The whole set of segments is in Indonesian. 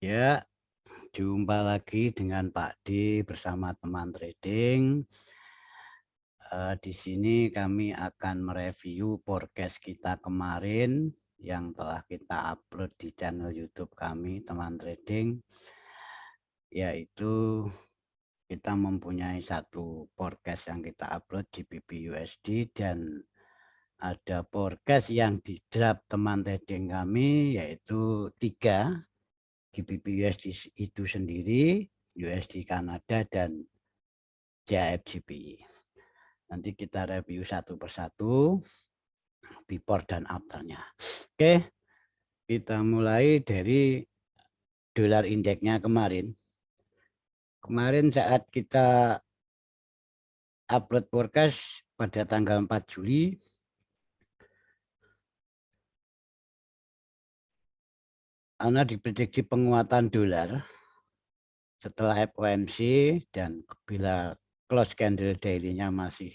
Ya, jumpa lagi dengan Pak D bersama teman trading. Di sini kami akan mereview podcast kita kemarin yang telah kita upload di channel YouTube kami, teman trading, yaitu kita mempunyai satu podcast yang kita upload di BBUSD dan ada podcast yang di drop teman trading kami, yaitu 3. GBP USD itu sendiri, USD Kanada, dan JFGBI. Nanti kita review satu persatu, before dan afternya. Oke, kita mulai dari dolar indeksnya kemarin. Kemarin saat kita upload forecast pada tanggal 4 Juli, karena diprediksi penguatan dolar setelah FOMC dan bila close candle daily-nya masih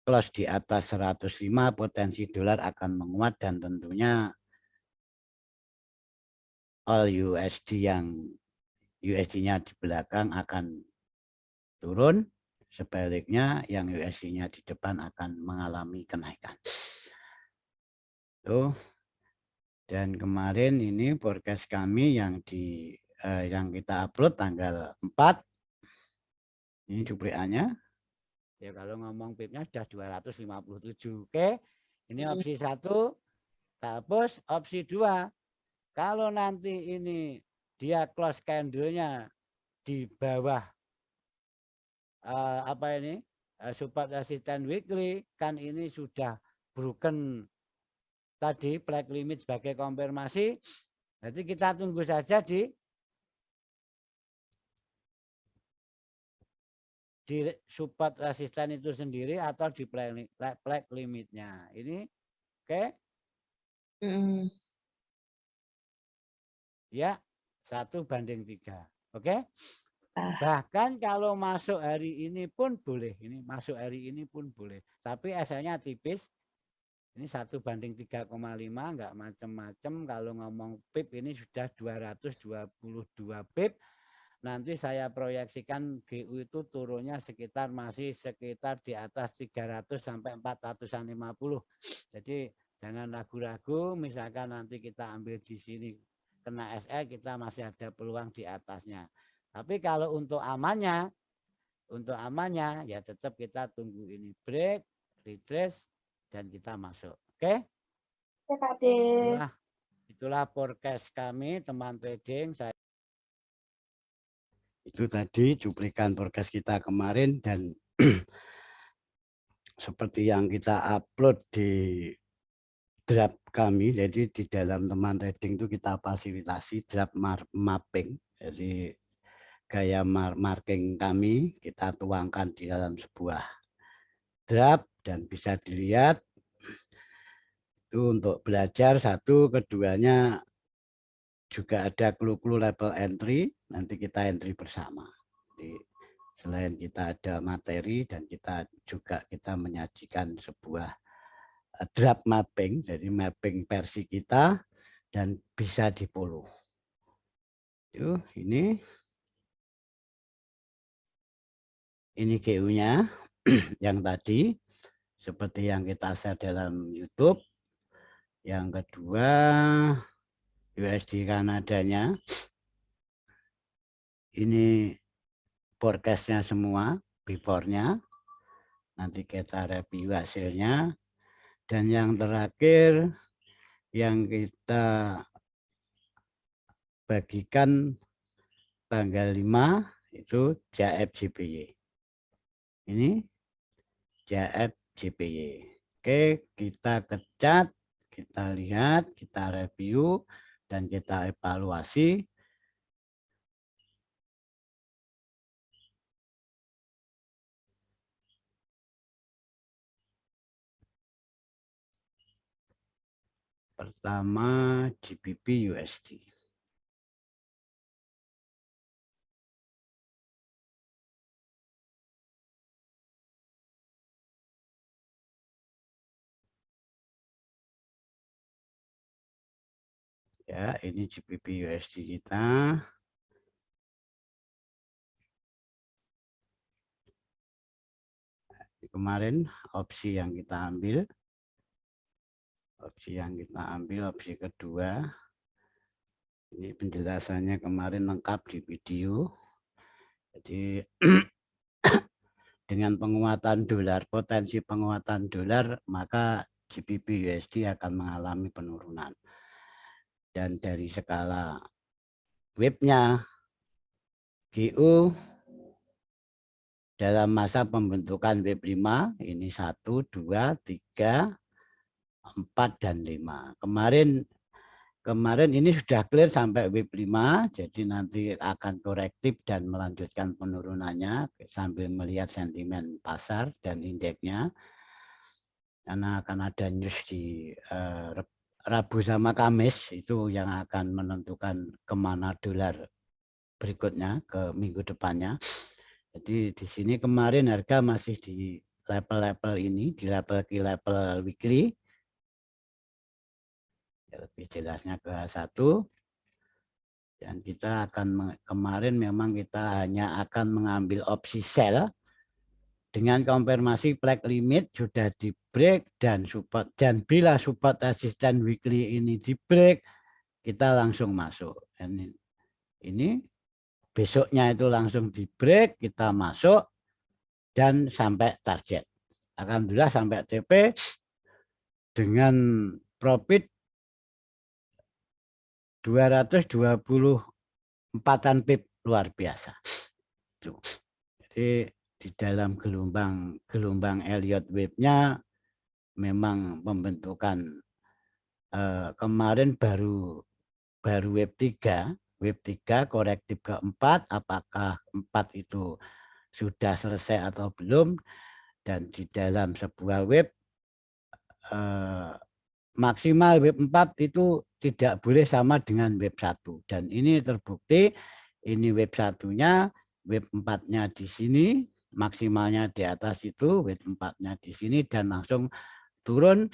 close di atas 105, potensi dolar akan menguat dan tentunya all USD yang USD-nya di belakang akan turun, sebaliknya yang USD-nya di depan akan mengalami kenaikan. Tuh. Dan kemarin ini forecast kami yang kita upload tanggal 4. Ini cuplikannya. Ya kalau ngomong PIP-nya sudah 257. Oke. Ini opsi 1, hapus opsi 2. Kalau nanti ini dia close candle-nya di bawah support resistance weekly, kan ini sudah broken tadi flag limit sebagai konfirmasi. Jadi kita tunggu saja di support resistance itu sendiri atau di flag limitnya. Ini oke. Ya, 1:3. Oke. Bahkan kalau masuk hari ini pun boleh. Ini masuk hari ini pun boleh. Tapi SL-nya tipis. Ini 1:3,5, enggak macam-macam. Kalau ngomong PIP ini sudah 222 PIP. Nanti saya proyeksikan GU itu turunnya masih sekitar di atas 300 sampai 450. Jadi jangan ragu-ragu, misalkan nanti kita ambil di sini kena SL, kita masih ada peluang di atasnya. Tapi kalau untuk amannya ya tetap kita tunggu ini break, retrace, dan kita masuk. Oke? Itulah forecast kami, teman trading. Itu tadi cuplikan forecast kita kemarin dan seperti yang kita upload di draft kami, jadi di dalam teman trading itu kita fasilitasi draft mapping. Jadi gaya marking kami kita tuangkan di dalam sebuah draft dan bisa dilihat itu untuk belajar. Satu, keduanya juga ada clue-clue level entry, nanti kita entry bersama. Jadi selain kita ada materi dan kita menyajikan sebuah draft mapping, jadi mapping versi kita dan bisa di-follow. Ini GU-nya yang tadi seperti yang kita share dalam YouTube. Yang kedua USD Kanadanya. Ini forecast-nya semua, before-nya. Nanti kita review hasilnya. Dan yang terakhir yang kita bagikan tanggal 5 itu JFGBY. Ini JFGBY. Oke, kita kecat, kita lihat, kita review, dan kita evaluasi. Pertama GBP USD. Ya, ini GBP USD kita. Kemarin opsi yang kita ambil. Opsi kedua. Ini penjelasannya kemarin lengkap di video. Jadi dengan penguatan dolar, potensi penguatan dolar, maka GBP USD akan mengalami penurunan. Dan dari skala WIB-nya, GU dalam masa pembentukan WIB 5, ini 1, 2, 3, 4, dan 5. Kemarin ini sudah clear sampai WIB 5, jadi nanti akan korektif dan melanjutkan penurunannya sambil melihat sentimen pasar dan indeksnya. Karena akan ada news di Rabu sama Kamis, itu yang akan menentukan kemana dolar berikutnya, ke minggu depannya. Jadi di sini kemarin harga masih di level-level ini, di level key level weekly. Lebih jelasnya ke H1. Dan kita akan kemarin memang kita hanya akan mengambil opsi sell dengan konfirmasi flag limit sudah di break dan support, dan bila support resisten weekly ini di break kita langsung masuk. Dan ini besoknya itu langsung di break, kita masuk dan sampai target. Alhamdulillah sampai TP dengan profit 224-an pip, luar biasa. Jadi di dalam gelombang Elliott wave-nya memang pembentukan kemarin baru wave 3 korektif keempat, apakah 4 itu sudah selesai atau belum, dan di dalam sebuah wave maksimal wave 4 itu tidak boleh sama dengan wave 1. Dan ini terbukti, ini wave 1-nya, wave 4-nya di sini, maksimalnya di atas itu, wave 4-nya di sini, dan langsung turun.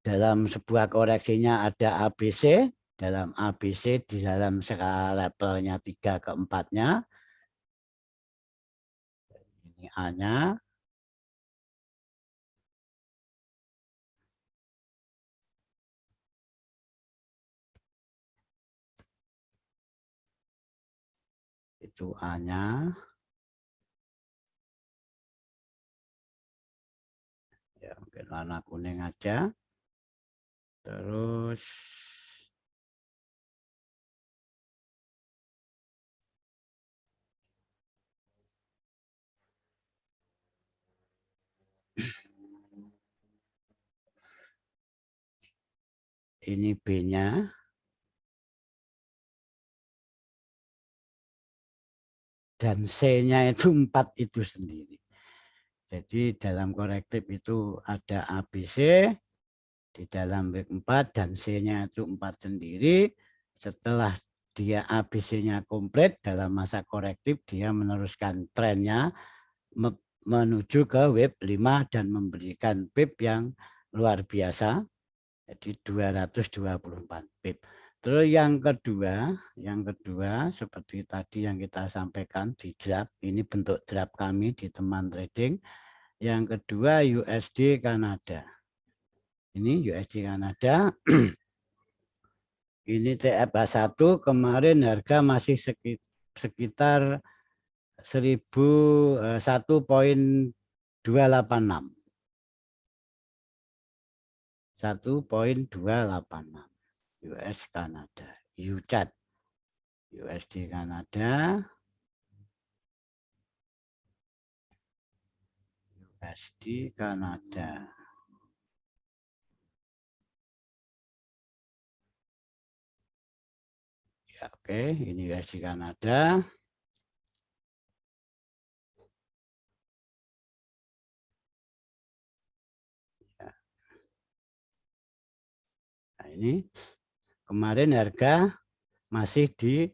Dalam sebuah koreksinya ada ABC, dalam ABC di dalam skala levelnya 3 ke 4-nya. Ini A-nya. Itu A-nya. Ya, mungkin warna kuning aja. Terus ini B-nya. Dan C-nya itu 4 itu sendiri. Jadi dalam korektif itu ada ABC, di dalam week 4 dan C-nya itu 4 sendiri. Setelah dia ABC-nya komplit dalam masa korektif, dia meneruskan trennya menuju ke wave 5 dan memberikan pip yang luar biasa, jadi 224 pip. Terus yang kedua seperti tadi yang kita sampaikan di draft, ini bentuk draft kami di teman trading. Yang kedua USD Kanada. Ini USD Kanada. Ini TFH1 kemarin harga masih sekitar 1.286. 1.286 US Kanada. UCAD. USD Kanada. USD Kanada. Ya, oke, ini USD Kanada. Ya. Nah, ini kemarin harga masih di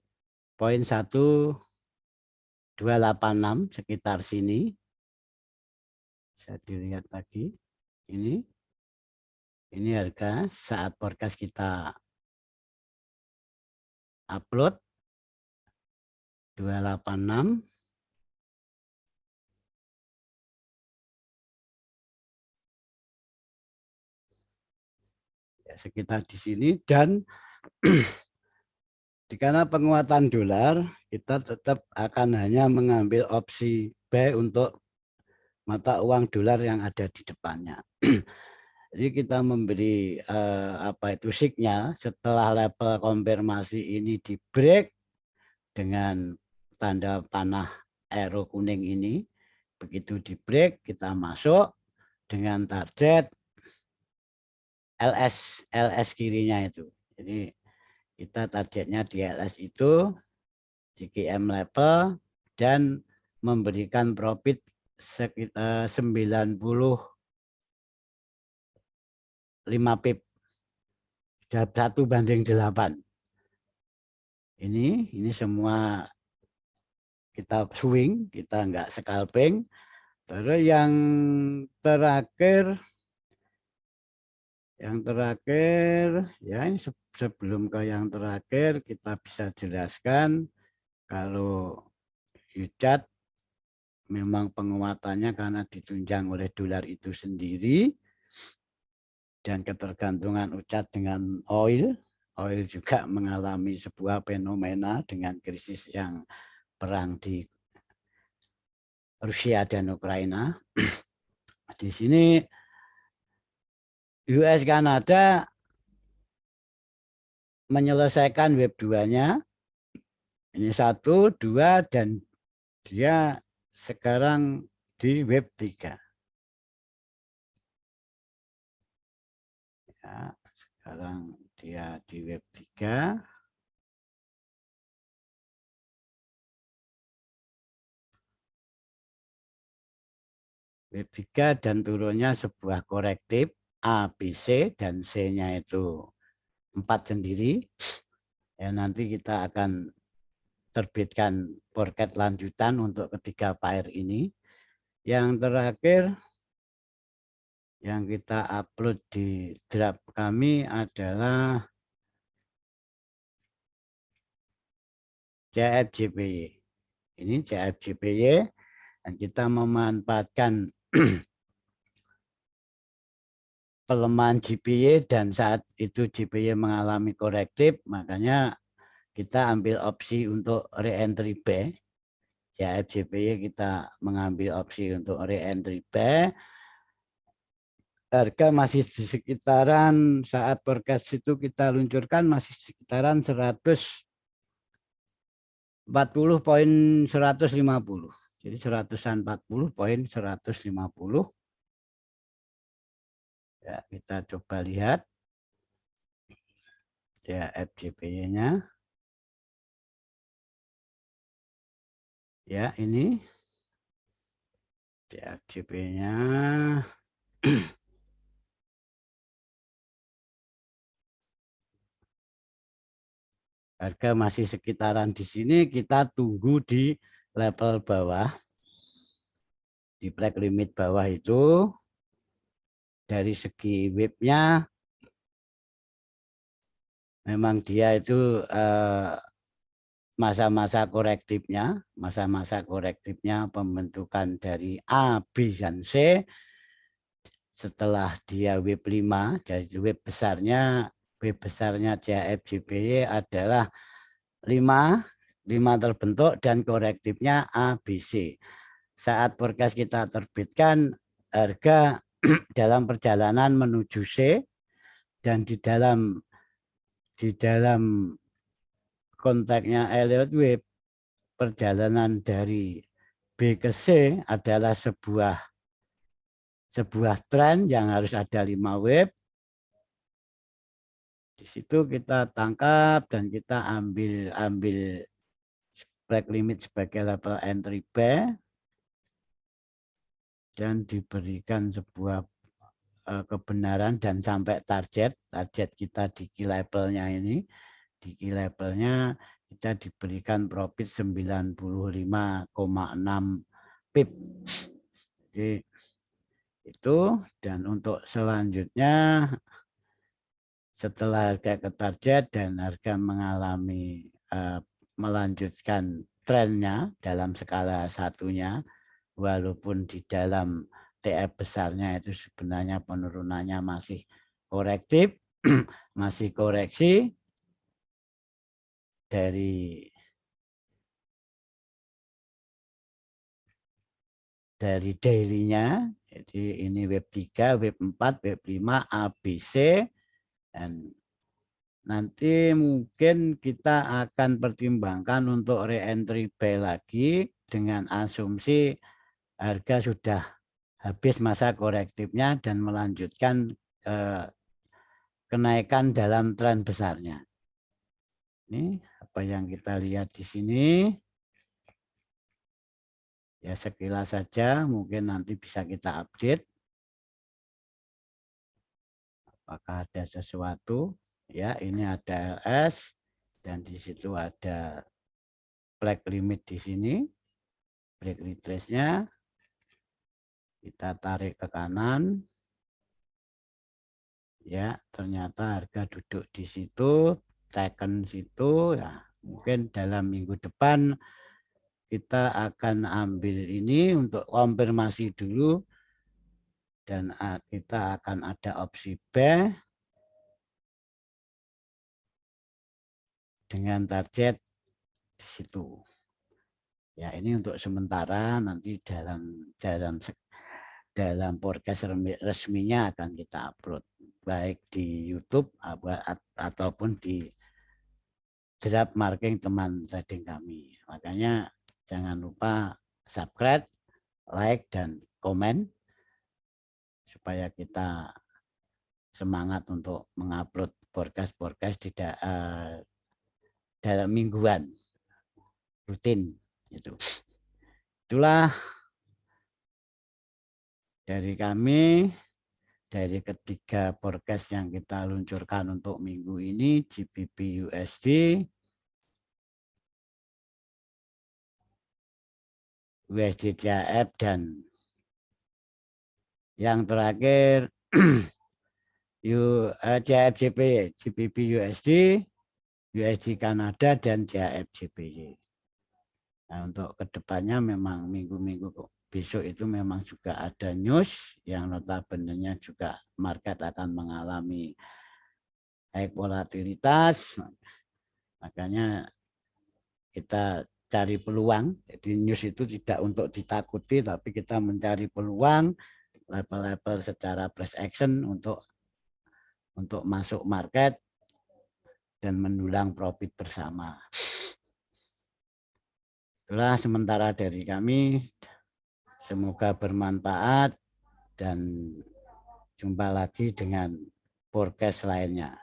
poin 1.286 sekitar sini. Bisa dilihat lagi. Ini harga saat forecast kita upload 286. Ya, sekitar di sini, dan karena penguatan dolar, kita tetap akan hanya mengambil opsi buy untuk mata uang dolar yang ada di depannya. Jadi kita memberi sinyal setelah level konfirmasi ini di break dengan tanda panah arrow kuning ini. Begitu di break, kita masuk dengan target LS kirinya itu. Jadi kita targetnya di LS itu di GM level dan memberikan profit sekitar 95 pip. Sudah 1:8. Ini semua kita swing, kita enggak scalping. Terus yang terakhir ya, ini sebelum ke yang terakhir kita bisa jelaskan kalau UCAT memang penguatannya karena ditunjang oleh dolar itu sendiri dan ketergantungan UCAT dengan oil. Oil juga mengalami sebuah fenomena dengan krisis yang perang di Rusia dan Ukraina. Di sini US Kanada menyelesaikan wave 2-nya. Ini 1, 2, dan dia sekarang di wave 3. Ya, sekarang dia di wave 3. Wave 3 dan turunnya sebuah korektif A, B, C, dan C-nya itu 4 sendiri. Ya, nanti kita akan terbitkan forecast lanjutan untuk ketiga pair ini. Yang terakhir yang kita upload di draft kami adalah CFJPY. Ini CFJPY, dan kita memanfaatkan pelemahan JPY dan saat itu JPY mengalami korektif, makanya kita ambil opsi untuk re-entry buy. Ya, FJPY kita mengambil opsi untuk re-entry buy. Harga masih di sekitaran saat forecast itu kita luncurkan masih sekitaran 140.150. Jadi 140.150. Ya, kita coba lihat ya FJPY-nya. Ya, ini FJPY-nya. Harga masih sekitaran di sini, kita tunggu di level bawah. Di break limit bawah itu, dari segi wave-nya, memang dia itu masa-masa korektifnya pembentukan dari A, B, dan C. Setelah dia wave 5, jadi wave besarnya CFJPY adalah 5 terbentuk dan korektifnya A, B, C. Saat forecast kita terbitkan, harga dalam perjalanan menuju C, dan di dalam konteksnya Elliott Wave, perjalanan dari B ke C adalah sebuah tren yang harus ada 5 wave. Di situ kita tangkap dan kita ambil break limit sebagai level entry buy dan diberikan sebuah kebenaran dan sampai target kita di key levelnya ini. Di key levelnya kita diberikan profit 95,6 pip. Jadi itu, dan untuk selanjutnya setelah harga ke target dan harga mengalami melanjutkan trennya dalam skala satunya, walaupun di dalam TF besarnya itu sebenarnya penurunannya masih korektif, masih koreksi dari daily-nya. Jadi ini web 3, web 4, web 5, ABC, dan nanti mungkin kita akan pertimbangkan untuk re-entry buy lagi dengan asumsi harga sudah habis masa korektifnya dan melanjutkan kenaikan dalam tren besarnya. Ini apa yang kita lihat di sini. Ya sekilas saja, mungkin nanti bisa kita update. Apakah ada sesuatu? Ya, ini ada LS dan di situ ada flag limit di sini, break retrace-nya. Kita tarik ke kanan. Ya, ternyata harga duduk di situ, taken situ. Ya, mungkin dalam minggu depan kita akan ambil ini untuk konfirmasi dulu dan kita akan ada opsi buy dengan target di situ. Ya, ini untuk sementara, nanti dalam podcast resminya akan kita upload baik di YouTube ataupun di draft marking teman trading kami. Makanya jangan lupa subscribe, like, dan komen supaya kita semangat untuk mengupload podcast dalam mingguan rutin. Itulah dari kami, dari ketiga podcast yang kita luncurkan untuk minggu ini, GBP USD, USD CHF, dan yang terakhir CHF JPY, GBP USD, USD Kanada, dan CHF JPY. Nah, untuk kedepannya memang minggu-minggu besok itu memang juga ada news yang notabene juga market akan mengalami high volatilitas. Makanya kita cari peluang. Jadi news itu tidak untuk ditakuti, tapi kita mencari peluang level-level secara price action untuk masuk market dan mendulang profit bersama. Itulah sementara dari kami. Semoga bermanfaat dan jumpa lagi dengan podcast lainnya.